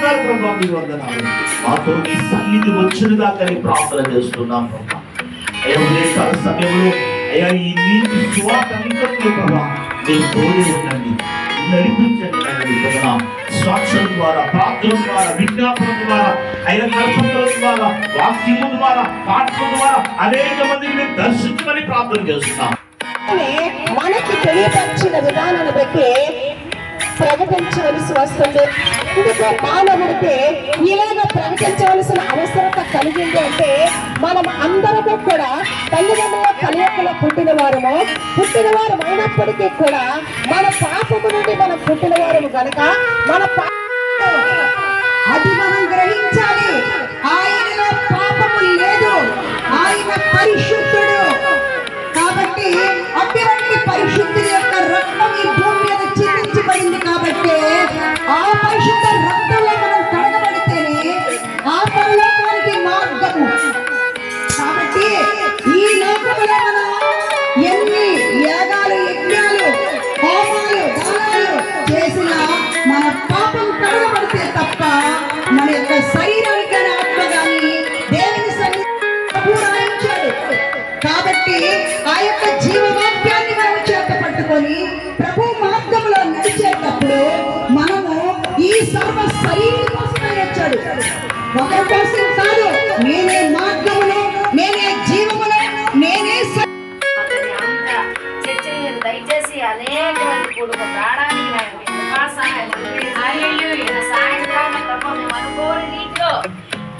ఉన్నారు ప్రభా, మీ వందనాలు. మాతో నీ సన్నిధి వచ్చినగా కానీ ప్రార్థన చేస్తున్నాం ప్రభా. అయ్యా ఉదయకాల సమయంలో అయ్యా ఈ నీటి సువార్తలో ప్రభా మీరు తోడే ఉండండి, నడిపించండి. సాక్షుల ద్వారా, ప్రార్థన ద్వారా, విజ్ఞాపన ద్వారా, అయ్యా నరపతుల ద్వారా, వాక్యము ద్వారా, పాఠం ద్వారా అనేక మందిని మేము దర్శించమని ప్రార్థన చేస్తున్నాం. మనకి తెలియపరిచిన విధానాన్ని బట్టి ప్రకటించవలసి వస్తుంది. ఇందుకు మానవుడికి ఇలాగ ప్రకటించవలసిన అవసరత కలిగింది అంటే మనం అందరము కూడా తల్లిదండ్రుల కలయికలో పుట్టిన వారు అయినప్పటికీ కూడా మన పాపము నుండి మనం పుట్టిన వారము కనుక మన అది మనం గ్రహించాలి. ఆయనలో పాపము లేదు, ఆయన పరిశుద్ధుడు. కాబట్టి అటువంటి పరిశుద్ధుడి యొక్క రక్తం ఈ భూమి మీద చిందించబడింది. కాబట్టి ఆ పరిశుద్ధ రక్తంలో మనం కడగబడితేనే ఆ పరలోకానికి మార్గము. కాబట్టి ఈ లోకంలో మనం ఎన్ని యాగాలు, యజ్ఞాలు, హోమాలు, దానాలు చేసినా మన పాపం కడగబడితే తప్ప మన యొక్క శరీరానికి ఆత్మ కానీ దేవుని సన్నిధిలో రాయించాడు. కాబట్టి ఆ యొక్క జీవవాక్యాన్ని మనం చేత పట్టుకొని ప్రభు మార్గంలో నడిచేటప్పుడు మనము ఈ సర్వ శరీరం కోసమే వచ్చాడు, ఒకరి కోసం కాదు. నేనే మార్గమును, నేనే జీవమును, నేనే దయచేసి అనేక మంది కొడుకు రావడానికి సాయంత్రాన్ని తప్ప మేము అనుకోని రీతిలో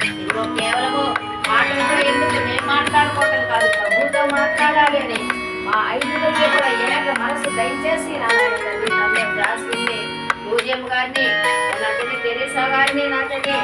ఇదిగో కేవలము మాటలతో ఎందుకు నేను మాట్లాడుకోవటం కాదు, ప్రభుతో మాట్లాడాలి అని మా ఐదుగురికి కూడా ఏక మనసు దయచేసి నాన్నని రాసుకుంది. లూజియం గారిని, నాతని తెరేసా గారిని, నాతని